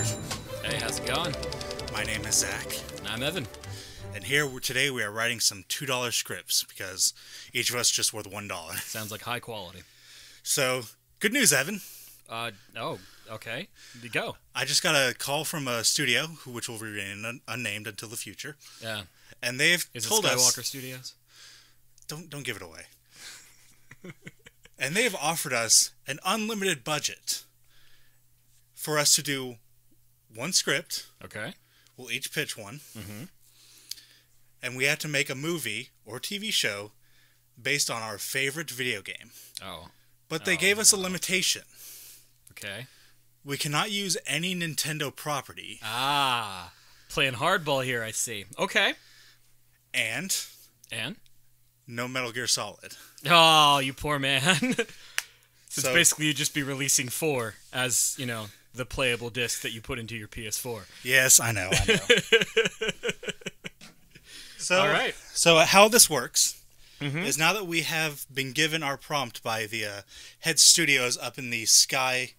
Hey, how's it going? My name is Zach, And I'm Evan. and today we are writing some $2 scripts because each of us just worth $1. Sounds like high quality. So, good news, Evan. Oh, okay. Go. I just got a call from a studio, which will remain unnamed until the future, Yeah. and they've Is it told Skywalker us Studios? don't give it away. And they've offered us an unlimited budget for us to do one script. Okay. We'll each pitch one. Mm-hmm. And we have to make a movie or TV show based on our favorite video game. Oh. But they gave us a limitation. Okay. We cannot use any Nintendo property. Ah. Playing hardball here, I see. Okay. And And? no Metal Gear Solid. Oh, you poor man. So So- basically you'd just be releasing 4 as, the playable disc that you put into your PS4. Yes, I know. So, All right. So how this works Mm-hmm. is now that we have been given our prompt by the head studios up in the sky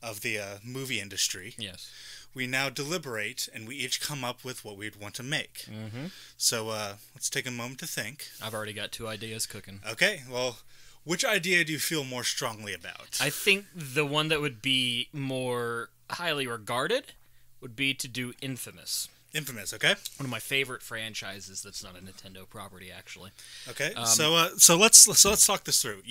of the movie industry, Yes. we now deliberate and we each come up with what we'd want to make. Mm-hmm. So let's take a moment to think. I've already got 2 ideas cooking. Okay, well, which idea do you feel more strongly about? I think the one that would be more highly regarded would be to do Infamous. Infamous, okay? One of my favorite franchises that's not a Nintendo property, actually. Okay, so let's talk this through.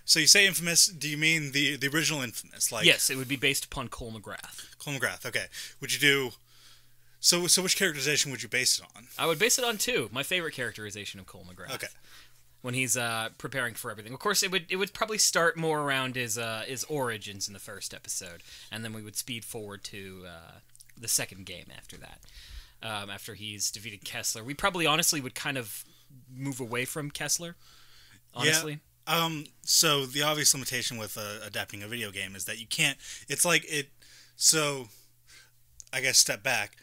So you say Infamous? Do you mean the original Infamous? Like Yes, it would be based upon Cole McGrath. Cole McGrath. Okay, would you do? So which characterization would you base it on? I would base it on 2. My favorite characterization of Cole McGrath. Okay, When he's preparing for everything. Of course, it would probably start more around his origins in the first episode, and then we would speed forward to the second game after that. After he's defeated Kessler, we probably honestly would kind of move away from Kessler. Honestly, So the obvious limitation with adapting a video game is that you can't. It's like it. So, I guess step back.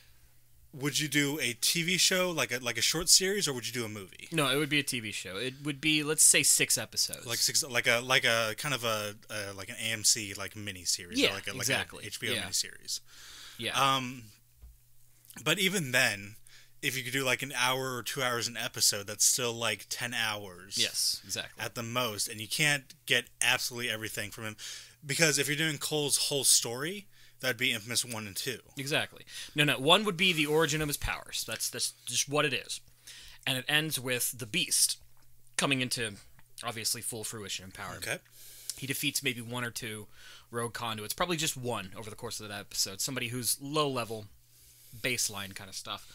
Would you do a TV show like a short series, or would you do a movie? No, it would be a TV show. It would be, let's say, 6 episodes. Like a kind of a like an AMC like mini series. Yeah, Or like a exactly. HBO Yeah. mini series. Yeah. But even then, if you could do like an hour or 2 hours an episode, that's still like 10 hours. Yes, exactly. At the most, and you can't get absolutely everything from him, because if you're doing Cole's whole story, that'd be Infamous 1 and 2. Exactly. No, 1 would be the origin of his powers. That's just what it is. And it ends with the Beast coming into, obviously, full fruition and power. Okay. He defeats maybe 1 or 2 rogue conduits, probably just 1 over the course of that episode. Somebody who's low-level, baseline kind of stuff,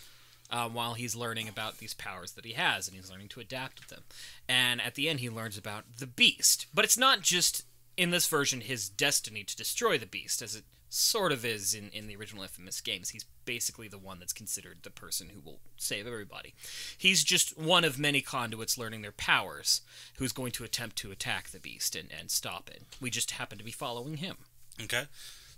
while he's learning about these powers that he has, and he's learning to adapt to them. And at the end, he learns about the Beast. But it's not just, in this version, his destiny to destroy the Beast, as it sort of is in the original Infamous games. He's basically the one that's considered the person who will save everybody. He's just one of many conduits learning their powers, who's going to attempt to attack the Beast and stop it. We just happen to be following him. Okay.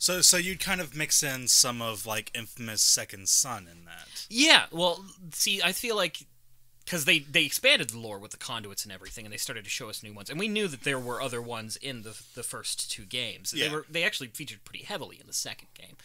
So you'd kind of mix in some of like Infamous Second Son in that. Yeah, well, see, I feel like, because they expanded the lore with the conduits and everything, and they started to show us new ones, and we knew that there were other ones in the first 2 games. Yeah. They actually featured pretty heavily in the second game,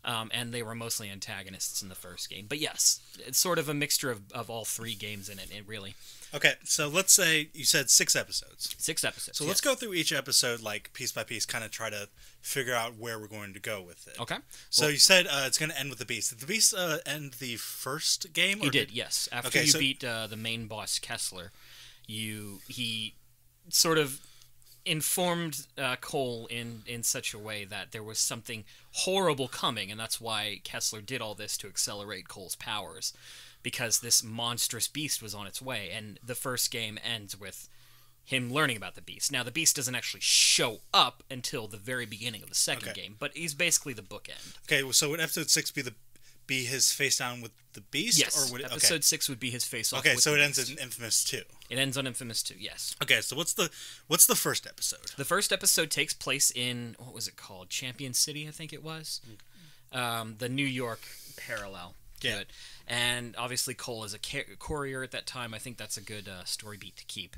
and they were mostly antagonists in the first game. But yes, it's sort of a mixture of all 3 games in it, really. Okay, so let's say you said 6 episodes. 6 episodes. So let's go through each episode like piece by piece, kind of try to figure out where we're going to go with it. Okay. So you said it's going to end with the Beast. Did the Beast end the first game? He did, yes. After Okay, you so- beat the main boss, Kessler, he sort of informed Cole in such a way that there was something horrible coming, and that's why Kessler did all this to accelerate Cole's powers, because this monstrous beast was on its way, and the first game ends with him learning about the Beast. Now, the Beast doesn't actually show up until the very beginning of the second Okay. game, but he's basically the bookend. Okay, so would episode 6 be his face down with the Beast? Yes, Or would it, episode 6 would be his face-off Okay, with so the it ends Beast. in Infamous 2. It ends on Infamous 2, yes. Okay, so what's the first episode? The first episode takes place in, what was it called? Champion City, I think it was. The New York parallel to Yeah. it. And obviously Cole is a courier at that time. I think that's a good story beat to keep.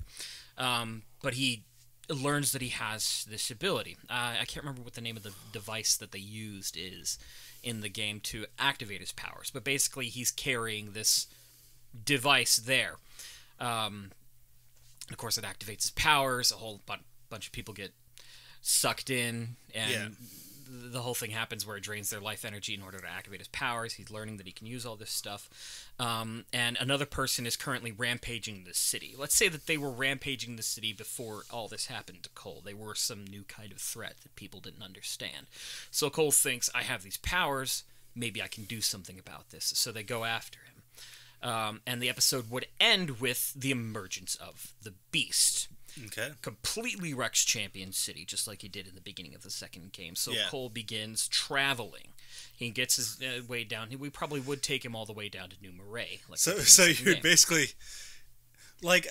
But he learns that he has this ability. I can't remember what the name of the device that they used is in the game to activate his powers, but basically he's carrying this device there. Of course, it activates his powers. A whole bunch of people get sucked in, and the whole thing happens where it drains their life energy in order to activate his powers. He's learning that he can use all this stuff. And another person is currently rampaging the city. Let's say that they were rampaging the city before all this happened to Cole. They were some new kind of threat that people didn't understand. So Cole thinks, I have these powers, maybe I can do something about this. So they go after him. And the episode would end with the emergence of the Beast. Okay. Completely wrecks Champion City, just like he did in the beginning of the second game. So Cole begins traveling. He gets his way down. We probably would take him all the way down to New Marais. Like so you're basically, like,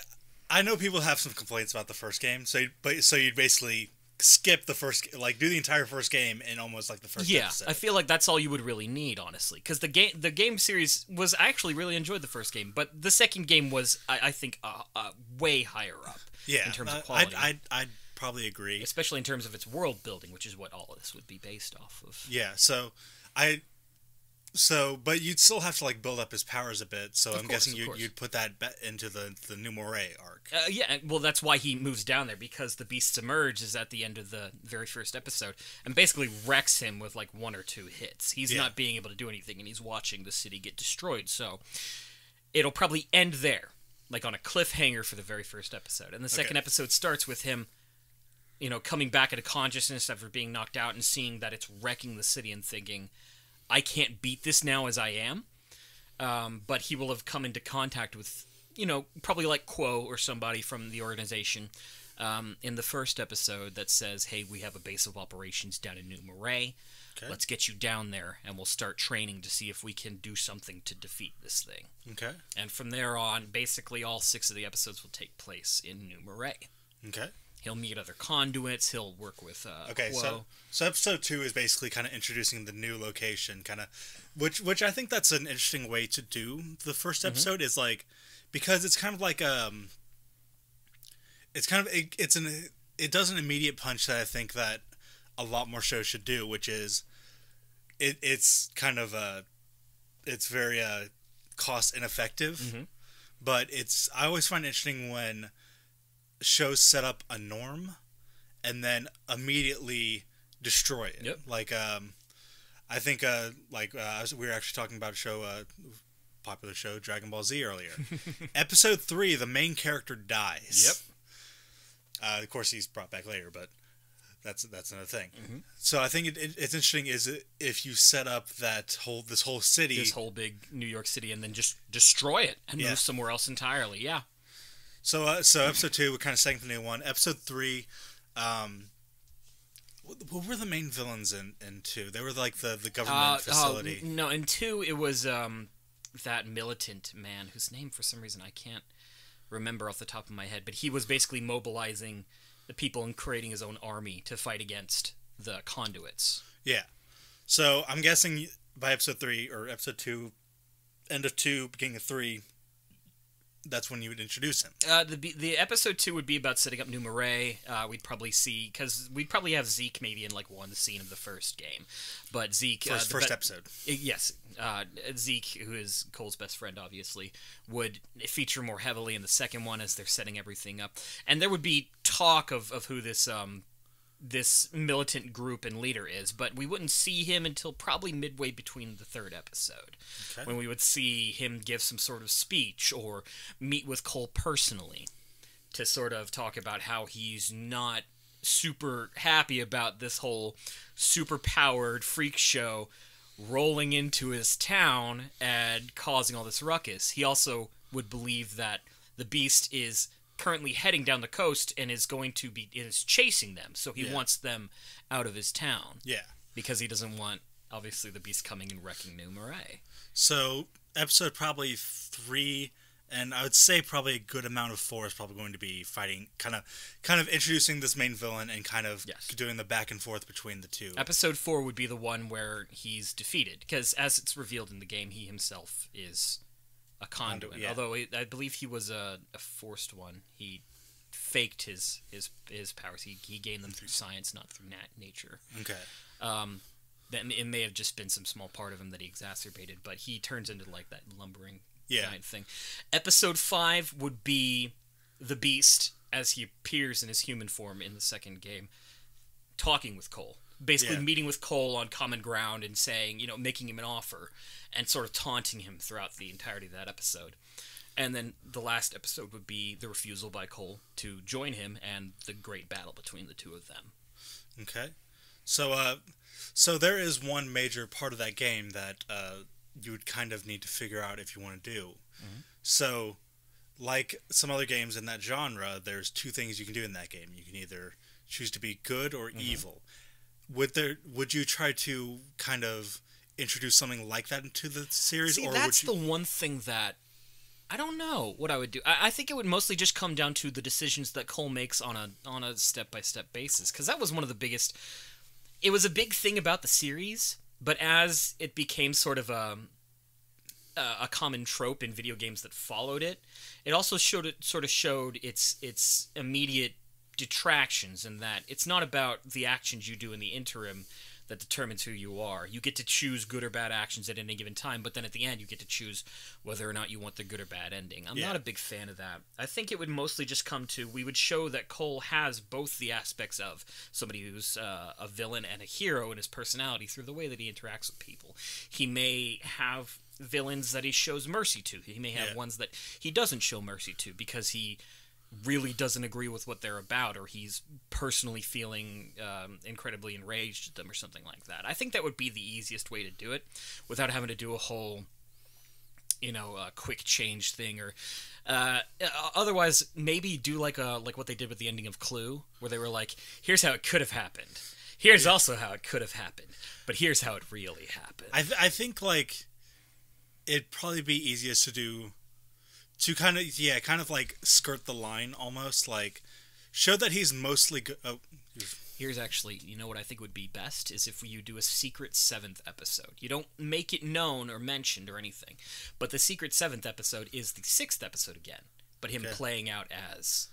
I know people have some complaints about the first game. So you'd basically skip the first, like, do the entire first game in almost like the first episode. I feel like that's all you would really need, honestly, because the game series was, I actually really enjoyed the first game, but the second game was, I think, way higher up. Yeah, in terms of quality. I'd probably agree, especially in terms of its world building, which is what all of this would be based off of. Yeah, but you'd still have to like build up his powers a bit. So I'm guessing you'd put that into the New Marais arc. Yeah, well, that's why he moves down there, because the Beast's Emerge is at the end of the very first episode and basically wrecks him with like 1 or 2 hits. He's not being able to do anything, and he's watching the city get destroyed. So it'll probably end there, like on a cliffhanger for the very first episode. And the second episode starts with him, coming back into consciousness after being knocked out and seeing that it's wrecking the city and thinking, I can't beat this now as I am. But he will have come into contact with, probably like Quo or somebody from the organization in the first episode that says, hey, we have a base of operations down in New Marais. Okay. Let's get you down there, and we'll start training to see if we can do something to defeat this thing. Okay. And from there on, basically all 6 of the episodes will take place in New Marais. Okay. He'll meet other conduits. He'll work with Quo. So episode 2 is basically kind of introducing the new location, kind of, which I think that's an interesting way to do the first episode. Is like, because it's kind of like it does an immediate punch that I think that a lot more shows should do, which is it's kind of it's very cost ineffective, but I always find it interesting when shows set up a norm and then immediately destroy it. Yep. Like I think we were actually talking about a show, popular show, Dragon Ball Z earlier. Episode 3, the main character dies. Yep. Of course, he's brought back later, but that's another thing. So I think it's interesting is if you set up this whole city, this whole big New York City, and then just destroy it and move somewhere else entirely. Yeah. So episode 2, we're kind of setting the new one. Episode 3, what were the main villains in 2? They were like the government facility. No, in 2 it was that militant man whose name for some reason I can't remember off the top of my head, but he was basically mobilizing the people and creating his own army to fight against the conduits. Yeah. So I'm guessing by episode 3 or episode 2, end of 2, beginning of 3, that's when you would introduce him. The episode 2 would be about setting up New Marais. We'd probably see, because we'd probably have Zeke maybe in like one scene of the first game, but Zeke first episode. Yes, Zeke, who is Cole's best friend, obviously, would feature more heavily in the second one as they're setting everything up, and there would be talk of who this militant group and leader is, but we wouldn't see him until probably midway between the third episode, when we would see him give some sort of speech or meet with Cole personally to sort of talk about how he's not super happy about this whole super-powered freak show rolling into his town and causing all this ruckus. He also would believe that the Beast is currently heading down the coast and is chasing them, so he wants them out of his town. Yeah. Because he doesn't want, obviously, the Beast coming and wrecking New Marais. So, episode probably 3, and I would say probably a good amount of 4 is probably going to be fighting, kind of introducing this main villain and kind of doing the back and forth between the two. Episode 4 would be the one where he's defeated, because as it's revealed in the game, he himself is a conduit. Although I believe he was a forced one. He faked his powers. He gained them through science, not through nature. Okay. That it may have just been some small part of him that he exacerbated, but he turns into like that lumbering giant thing. Episode 5 would be the Beast as he appears in his human form in the second game, talking with Cole. Basically meeting with Cole on common ground and saying, making him an offer and sort of taunting him throughout the entirety of that episode. And then the last episode would be the refusal by Cole to join him and the great battle between the two of them. Okay. So there is one major part of that game that you would kind of need to figure out if you want to do. Mm-hmm. So, like some other games in that genre, there's two things you can do in that game. You can either choose to be good or evil. Would you try to kind of introduce something like that into the series? See, or that's the one thing that I don't know what I would do. I think it would mostly just come down to the decisions that Cole makes on a step-by-step basis, because that was one of the biggest... It was a big thing about the series, but as it became sort of a common trope in video games that followed it, it also showed its immediate detractions, in that it's not about the actions you do in the interim that determines who you are. You get to choose good or bad actions at any given time, but then at the end you get to choose whether or not you want the good or bad ending. I'm not a big fan of that. I think it would mostly just come to, we would show that Cole has both the aspects of somebody who's a villain and a hero in his personality through the way that he interacts with people. He may have villains that he shows mercy to. He may have ones that he doesn't show mercy to because he really doesn't agree with what they're about, or he's personally feeling incredibly enraged at them or something like that. I think that would be the easiest way to do it without having to do a whole quick change thing, or otherwise maybe do like what they did with the ending of Clue, where they were like, here's how it could have happened, here's also how it could have happened, but here's how it really happened. I think like it'd probably be easiest to do to kind of like skirt the line, almost like show that he's mostly good. Here's actually, what I think would be best is if you do a secret 7th episode. You don't make it known or mentioned or anything, but the secret 7th episode is the 6th episode again, but him playing out as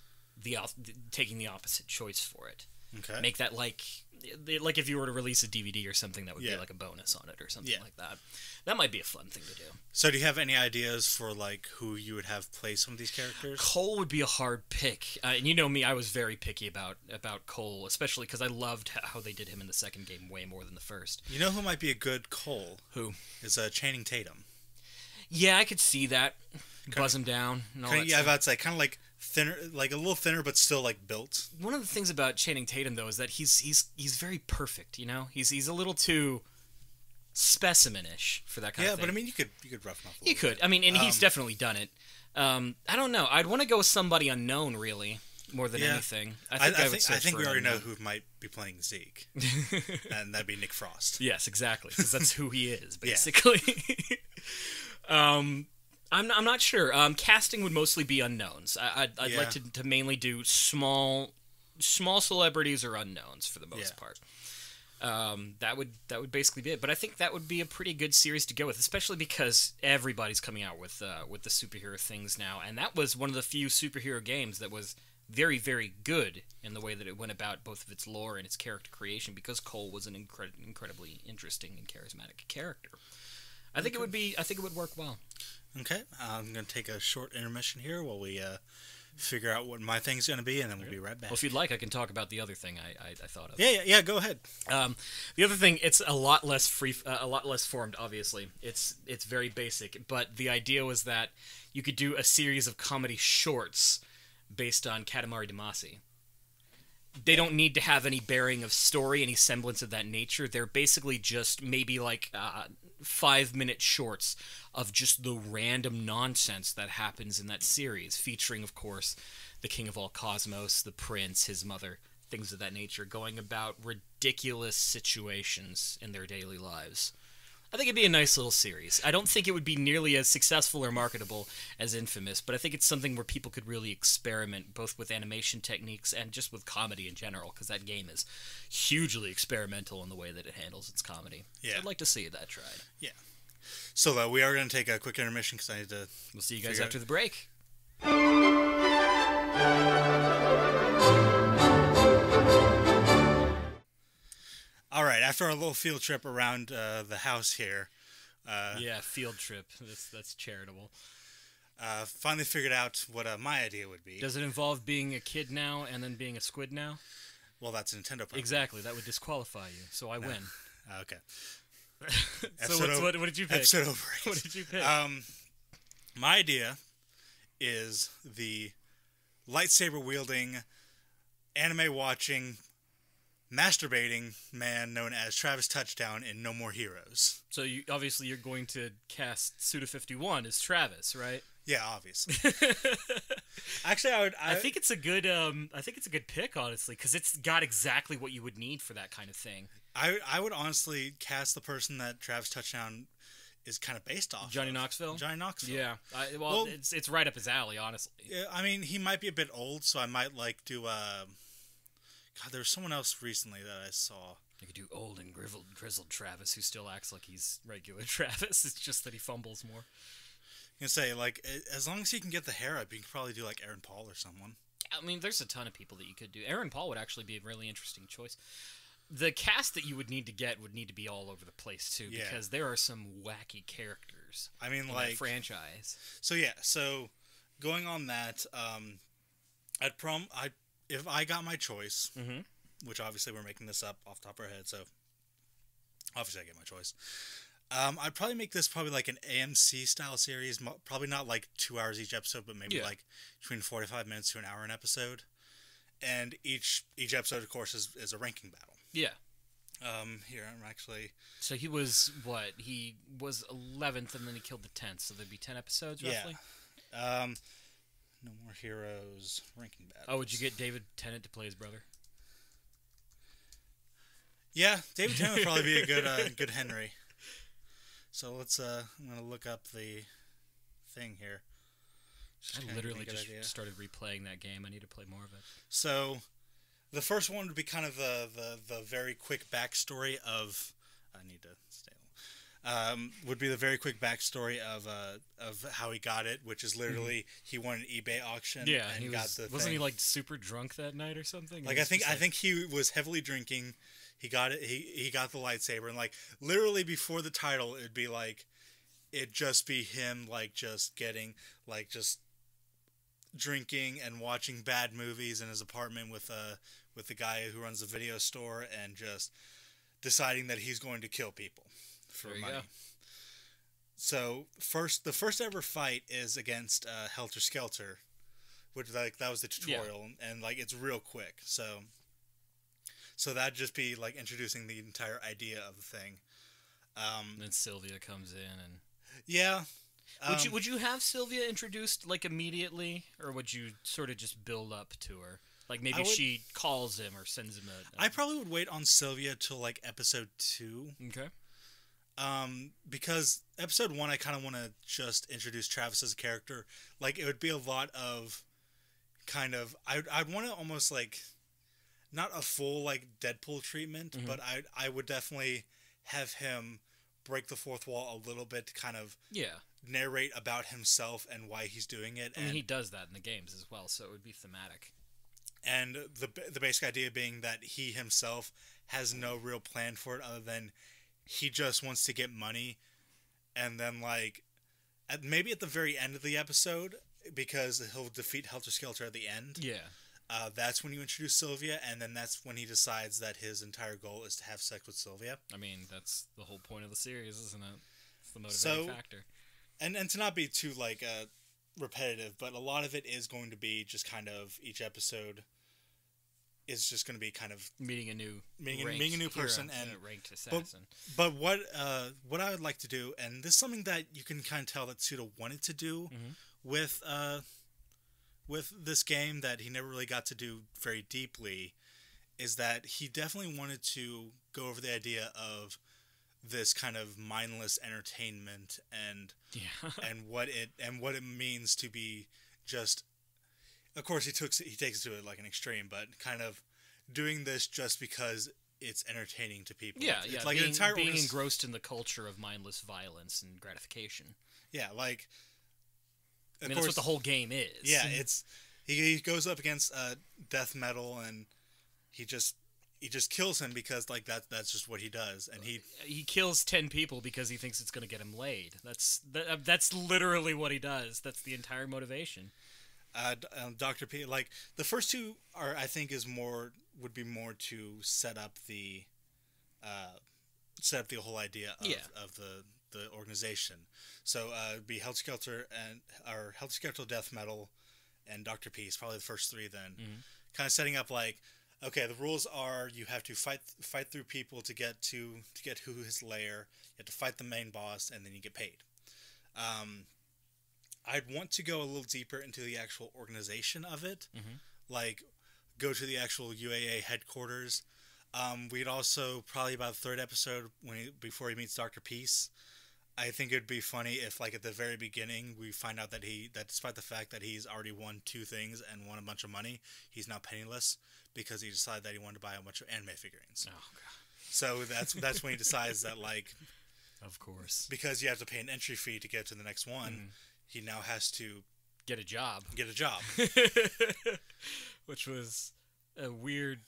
taking the opposite choice for it. Okay. Make that like if you were to release a DVD or something, that would be like a bonus on it or something like that. That might be a fun thing to do. So do you have any ideas for like who you would have play some of these characters? Cole would be a hard pick. And you know me, I was very picky about Cole, especially because I loved how they did him in the second game way more than the first. You know who might be a good Cole? Who? Is Channing Tatum. Yeah, I could see that. Buzz him down and all that stuff. I was about to say, kind of like thinner, like a little thinner, but still like built. One of the things about Channing Tatum, though, is that he's very perfect. He's a little too specimen-ish for that kind of thing. Yeah, but I mean, you could rough him up. You could. I mean, and he's definitely done it. I don't know. I'd want to go with somebody unknown, really, more than anything. I think we already know who might be playing Zeke, and that'd be Nick Frost. Yes, exactly, because that's who he is, basically. I'm not sure. Casting would mostly be unknowns. I'd like to mainly do small celebrities or unknowns for the most part. That would basically be it. But I think that would be a pretty good series to go with, especially because everybody's coming out with the superhero things now, and that was one of the few superhero games that was very, very good in the way that it went about both of its lore and its character creation, because Cole was an incredibly interesting and charismatic character. I think it would work well. Okay, I'm going to take a short intermission here while we figure out what my thing's going to be, and then we'll be right back. Well, if you'd like, I can talk about the other thing I thought of. Yeah, go ahead. The other thing, it's a lot less formed, obviously. It's very basic, but the idea was that you could do a series of comedy shorts based on Katamari Damacy. They don't need to have any bearing of story, any semblance of that nature. They're basically just maybe like 5-minute shorts of just the random nonsense that happens in that series, featuring, of course, the king of all cosmos, the prince, his mother, things of that nature, going about ridiculous situations in their daily lives. I think it'd be a nice little series. I don't think it would be nearly as successful or marketable as Infamous, but I think it's something where people could really experiment, both with animation techniques and just with comedy in general, because that game is hugely experimental in the way that it handles its comedy. Yeah. So I'd like to see that tried. Yeah. So we are going to take a quick intermission because I need to... We'll see you guys after the break. after our little field trip around the house here, yeah, field trip. That's charitable. finally figured out what my idea would be. Does it involve being a kid now and then being a squid now? Well, that's a Nintendo problem. Exactly. That would disqualify you. So I win. Okay. So what did you pick? Episode over. What did you pick? My idea is the lightsaber wielding, anime watching, masturbating man known as Travis Touchdown in No More Heroes. So obviously you're going to cast Suda51 as Travis, right? Yeah, obviously. Actually, I think it's a good. I think it's a good pick, honestly, because it's got exactly what you would need for that kind of thing. I would honestly cast the person that Travis Touchdown is kind of based off. Johnny of. Knoxville. Johnny Knoxville. Yeah. Well, it's right up his alley, honestly. Yeah, I mean, he might be a bit old, so I might do. God, there was someone else recently that I saw. You could do old and grizzled Travis, who still acts like he's regular Travis. It's just that he fumbles more. I can say, as long as he can get the hair up, you can probably do Aaron Paul or someone. I mean, there's a ton of people that you could do. Aaron Paul would actually be a really interesting choice. The cast that you would need to get would need to be all over the place too, because there are some wacky characters. I mean, in that franchise. So going on that, if I got my choice, which obviously we're making this up off the top of our head, so obviously I get my choice. I'd probably make this an AMC style series, probably not 2 hours each episode, but maybe between 45 minutes to an hour an episode. And each episode, of course, is a ranking battle. Yeah. Here I'm actually. So he was what? He was 11th, and then he killed the 10th. So there'd be 10 episodes roughly. Yeah. No More Heroes ranking battle. Oh, would you get David Tennant to play his brother? Yeah, David Tennant would probably be a good Henry. So let's. I'm gonna look up the thing here. I literally just started replaying that game. I need to play more of it. So, the first one would be kind of the very quick backstory of. I need to stay. Would be the very quick backstory of how he got it, which is literally he won an eBay auction. Yeah, and wasn't he super drunk that night or something? I think he was heavily drinking. He got it. He got the lightsaber, and literally before the title, it'd be it'd just be him just getting just drinking and watching bad movies in his apartment with the guy who runs the video store, and just deciding that he's going to kill people for money. Go. So the first ever fight is against Helter Skelter, which that was the tutorial, and it's real quick. So that'd just be introducing the entire idea of the thing. Then Sylvia comes in and yeah. Would you have Sylvia introduced immediately, or would you sort of just build up to her? Maybe she calls him or sends him a. I probably would wait on Sylvia till episode 2. Okay. Because episode 1, I kind of want to just introduce Travis as a character. It would be a lot of I'd want to almost not a full Deadpool treatment, but I would definitely have him break the fourth wall a little bit to kind of narrate about himself and why he's doing it. I mean, he does that in the games as well, so it would be thematic. And the basic idea being that he himself has no real plan for it other than he just wants to get money, and then maybe at the very end of the episode, because he'll defeat Helter Skelter at the end. Yeah. That's when you introduce Sylvia, and then that's when he decides that his entire goal is to have sex with Sylvia. I mean, that's the whole point of the series, isn't it? It's the motivating factor. And to not be too repetitive, but a lot of it is going to be just kind of each episode is just going to be kind of meeting a new person and a ranked assassin. But what I would like to do, and this is something that you can kind of tell that Suda wanted to do with this game that he never really got to do very deeply, is that he definitely wanted to go over the idea of this kind of mindless entertainment and what it means to be just. Of course, he takes it to an extreme, but kind of doing this just because it's entertaining to people. Yeah, it's being engrossed in the culture of mindless violence and gratification. Yeah, that's what the whole game is. Yeah, he goes up against death metal, and he just kills him because like that's just what he does, and he kills 10 people because he thinks it's going to get him laid. That's literally what he does. That's the entire motivation. Dr. P, like the first two are, I think, would be more to set up the whole idea of the organization. So it'd be Helter Skelter Helter Skelter Death Metal and Dr. Peace, probably the first three. Then kind of setting up like, okay, the rules are you have to fight through people to get who his lair. You have to fight the main boss, and then you get paid. I'd want to go a little deeper into the actual organization of it, like go to the actual UAA headquarters. We'd also probably about the third episode before he meets Dr. Peace. I think it'd be funny if, like, at the very beginning, we find out that despite the fact that he's already won 2 things and won a bunch of money, he's now penniless because he decided that he wanted to buy a bunch of anime figurines. Oh god! So that's when he decides that, like, of course, because you have to pay an entry fee to get to the next one, he now has to get a job. Which was a weird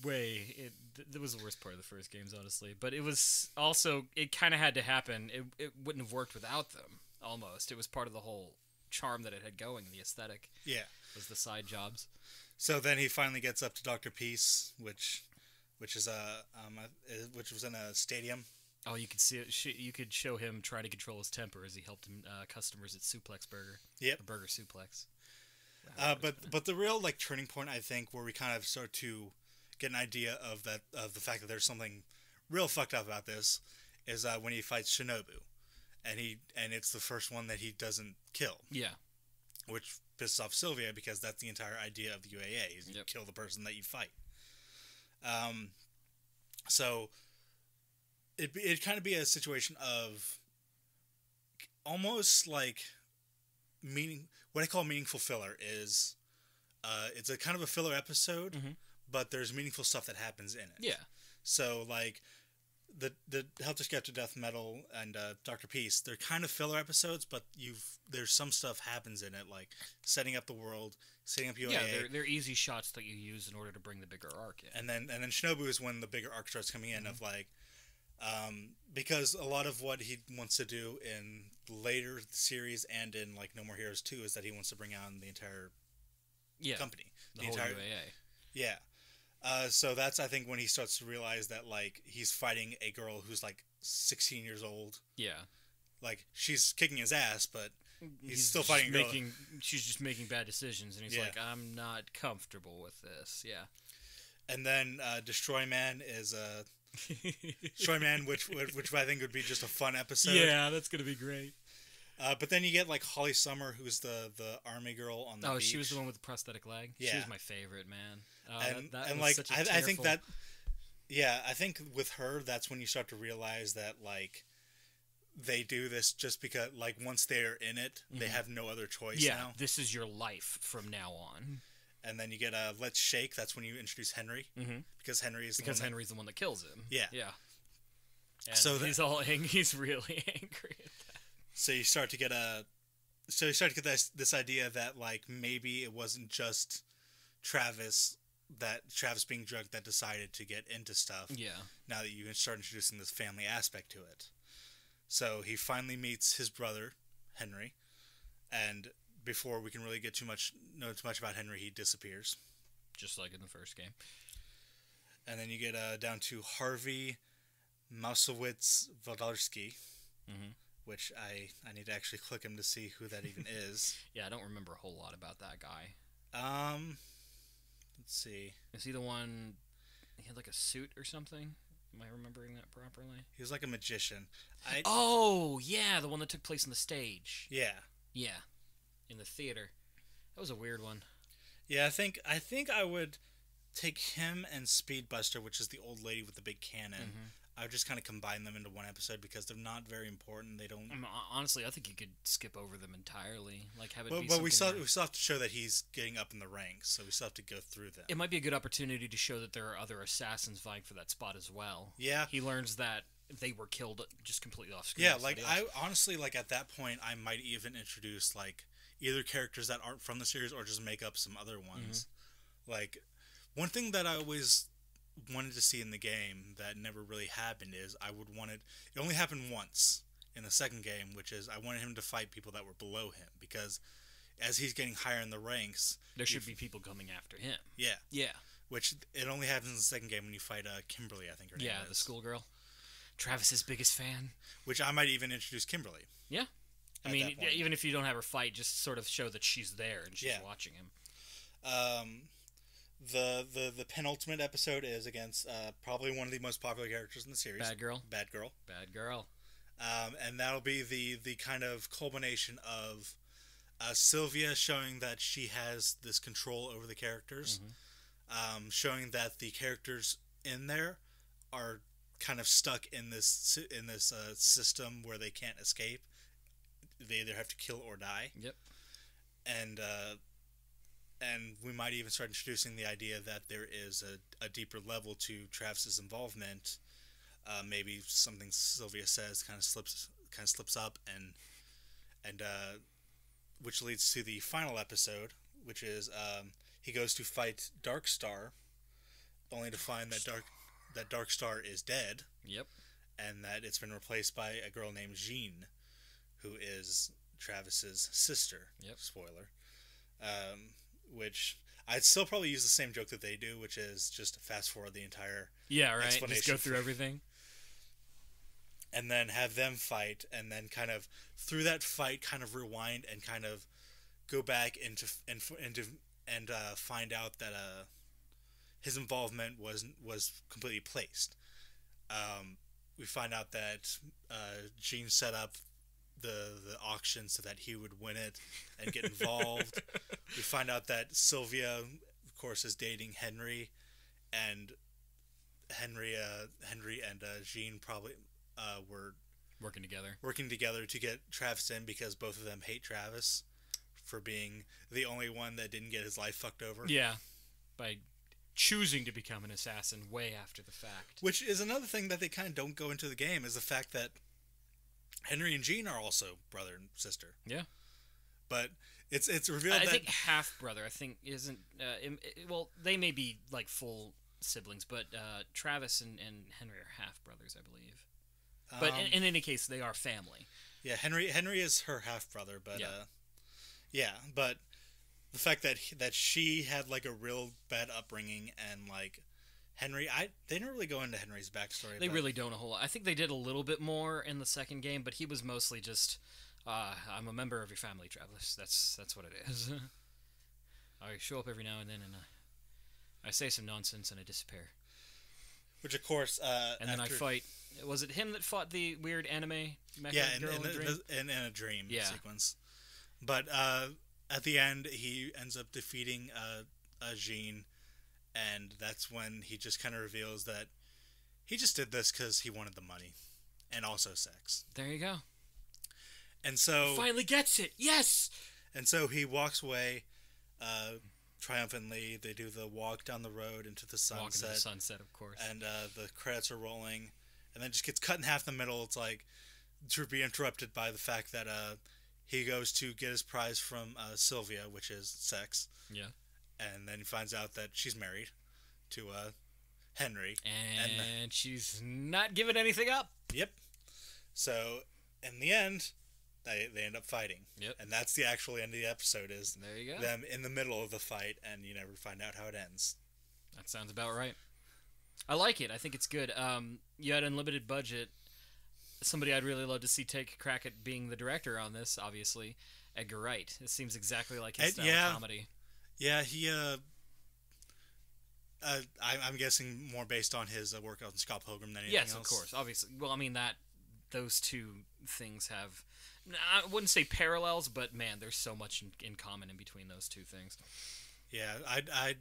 way. That was the worst part of the first games, honestly. But it was also, it kind of had to happen. It wouldn't have worked without them, almost. It was part of the whole charm that it had going, the aesthetic. Yeah. Was the side jobs. So then he finally gets up to Dr. Peace, which was in a stadium. Oh, you could see it. You could show him trying to control his temper as he helped him customers at Suplex Burger. Yep. Burger Suplex. But the real like turning point, I think, where we kind of start to get an idea of the fact that there's something real fucked up about this, is when he fights Shinobu, and it's the first one that he doesn't kill. Yeah. Which pisses off Sylvia because that's the entire idea of the UAA is you kill the person that you fight. So it'd kind of be a situation of almost like what I call meaningful filler is it's a kind of a filler episode, but there's meaningful stuff that happens in it. Yeah. So like the Helter Skelter Death Metal and Dr. Peace, they're kind of filler episodes, but there's some stuff happens in it, like setting up the world, setting up UAA. Yeah, they're easy shots that you use in order to bring the bigger arc in. And then Shinobu is when the bigger arc starts coming in of like, because a lot of what he wants to do in later series and in like No More Heroes 2 is that he wants to bring on the entire company, the whole entire UAA. Yeah. So that's, I think, when he starts to realize that, like, he's fighting a girl who's, like, 16 years old. Yeah. Like, she's kicking his ass, but he's still fighting a girl. She's just making bad decisions, and he's like, I'm not comfortable with this. Yeah. And then Destroy Man is Destroy Man, which I think would be just a fun episode. Yeah, that's going to be great. But then you get, like, Holly Summer, who's the army girl on the beach. She was the one with the prosthetic leg? Yeah. She was my favorite, man. And that like, such a I think tearful... I think with her, that's when you start to realize that, like, they do this just because, like, once they're in it, they have no other choice now. This is your life from now on. And then you get Let's Shake. That's when you introduce Henry. Because Henry's the one that kills him. Yeah. Yeah. And so he's really angry at that. So you start to get this idea that, like, maybe it wasn't just Travis being drunk that decided to get into stuff. Yeah. Now that you start introducing this family aspect to it. So he finally meets his brother, Henry, and before we can really know too much about Henry, he disappears. Just like in the first game. And then you get down to Harvey Mausowitz Wodorowski. Which I need to actually click him to see who that even is. Yeah, I don't remember a whole lot about that guy. Let's see. Is he the one... He had like a suit or something? Am I remembering that properly? He was like a magician. Oh, yeah, the one that took place on the stage. Yeah. Yeah, in the theater. That was a weird one. Yeah, I think I would take him and Speedbuster, which is the old lady with the big cannon. I would just kind of combine them into one episode because they're not very important. They don't. Honestly, I think you could skip over them entirely. Like have it be. But we still have to show that he's getting up in the ranks, so we still have to go through them. It might be a good opportunity to show that there are other assassins vying for that spot as well. Yeah. He learns that they were killed just completely off screen. Yeah, like I honestly, like at that point, I might even introduce like either characters that aren't from the series or just make up some other ones. Like one thing that I always wanted to see in the game that never really happened is I would want it. It only happened once in the second game, which is I wanted him to fight people that were below him because as he's getting higher in the ranks, there should be people coming after him. Yeah, yeah. Which it only happens in the second game when you fight Kimberly, I think her name is. The schoolgirl. Travis's biggest fan. Which I might even introduce Kimberly. Yeah. I mean, even if you don't have her fight, just sort of show that she's there and she's watching him. The penultimate episode is against probably one of the most popular characters in the series. Bad Girl. Bad Girl. Bad Girl. And that'll be the kind of culmination of Sylvia showing that she has this control over the characters. Mm-hmm. Showing that the characters in there are kind of stuck in this system where they can't escape. They either have to kill or die. Yep. And we might even start introducing the idea that there is a deeper level to Travis's involvement. Maybe something Sylvia says kind of slips up, and which leads to the final episode, which is he goes to fight Darkstar, only to find that Darkstar is dead. Yep. And that it's been replaced by a girl named Jean, who is Travis's sister. Yep. Spoiler. Which I'd still probably use the same joke that they do, which is just fast forward the entire explanation. Just go through everything. And then have them fight, and then kind of through that fight, kind of rewind and kind of go back and find out that his involvement was completely placed. We find out that Gene set up the auction so that he would win it and get involved. We find out that Sylvia, of course, is dating Henry, and Henry and Jean probably were working together to get Travis in because both of them hate Travis for being the only one that didn't get his life fucked over. Yeah, by choosing to become an assassin way after the fact. Which is another thing that they kind of don't go into the game, is the fact that Henry and Jean are also brother and sister. Yeah. But it's revealed that... I think half-brother, isn't... well, they may be, like, full siblings, but Travis and Henry are half-brothers, I believe. But in any case, they are family. Yeah, Henry is her half-brother, but... Yeah. But the fact that she had, like, a real bad upbringing, and, like... Henry, they don't really go into Henry's backstory. They really don't a whole lot. I think they did a little bit more in the second game, but he was mostly just, I'm a member of your family, Travis. That's what it is. I show up every now and then, and I say some nonsense, and I disappear. Which, of course, and then I fight. Was it him that fought the weird anime mecha girl in a dream sequence? But at the end, he ends up defeating Jean. And that's when he just kind of reveals that he just did this because he wanted the money. And also sex. There you go. And so... He finally gets it! Yes! And so he walks away triumphantly. They do the walk down the road into the sunset. Walk into the sunset, of course. And the credits are rolling. And then just gets cut in half in the middle. It's like to be interrupted by the fact that he goes to get his prize from Sylvia, which is sex. Yeah. And then he finds out that she's married to Henry. And she's not giving anything up. Yep. So, in the end, they end up fighting. Yep. And that's the actual end of the episode, is there you go. Them in the middle of the fight, and you never find out how it ends. That sounds about right. I like it. I think it's good. You had unlimited budget. Somebody I'd really love to see take a crack at being the director on this, obviously, Edgar Wright. It seems exactly like his style of comedy. Yeah, he. I'm guessing more based on his work on Scott Pilgrim than anything else. Yes, of course, obviously. Well, I mean those two things have, I wouldn't say parallels, but man, there's so much in common in between those two things. Yeah, I'd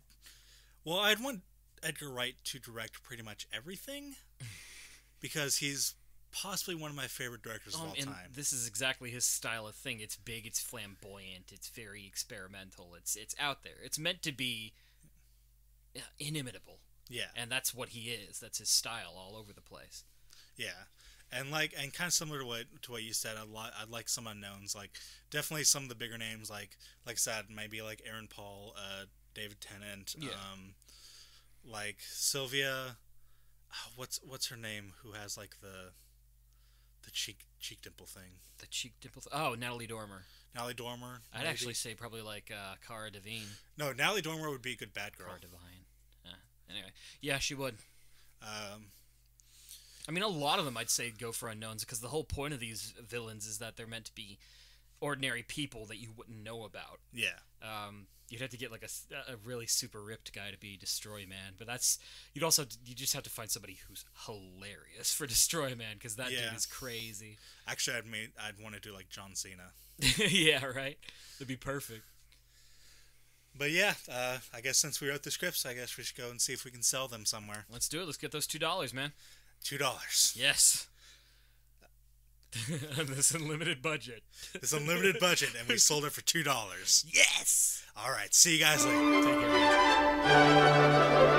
want Edgar Wright to direct pretty much everything because he's possibly one of my favorite directors of all time. This is exactly his style of thing. It's big, it's flamboyant, it's very experimental, it's out there. It's meant to be inimitable. Yeah. And that's what he is. That's his style all over the place. Yeah. And kind of similar to what you said, I'd like some unknowns, like definitely some of the bigger names, like I said, maybe like Aaron Paul, David Tennant, like Sylvia. Oh, what's her name? Who has like the cheek dimple thing? The cheek dimple. Oh, Natalie Dormer. Natalie Dormer. I'd maybe? actually say probably like Cara Delevingne. No, Natalie Dormer would be a good bad girl. Cara Delevingne. Anyway, yeah, she would. Um, I mean, a lot of them I'd say go for unknowns because the whole point of these villains is that they're meant to be ordinary people that you wouldn't know about. yeah. You'd have to get like a really super ripped guy to be Destroy Man, but you just have to find somebody who's hilarious for Destroy Man because that dude is crazy. Actually, I'd want to do like John Cena. Yeah, right. That'd be perfect. But yeah, I guess since we wrote the scripts, I guess we should go and see if we can sell them somewhere. Let's do it. Let's get those $2, man. $2. Yes. On this unlimited budget. This unlimited budget, and we sold it for $2. Yes. All right. See you guys later. Take care.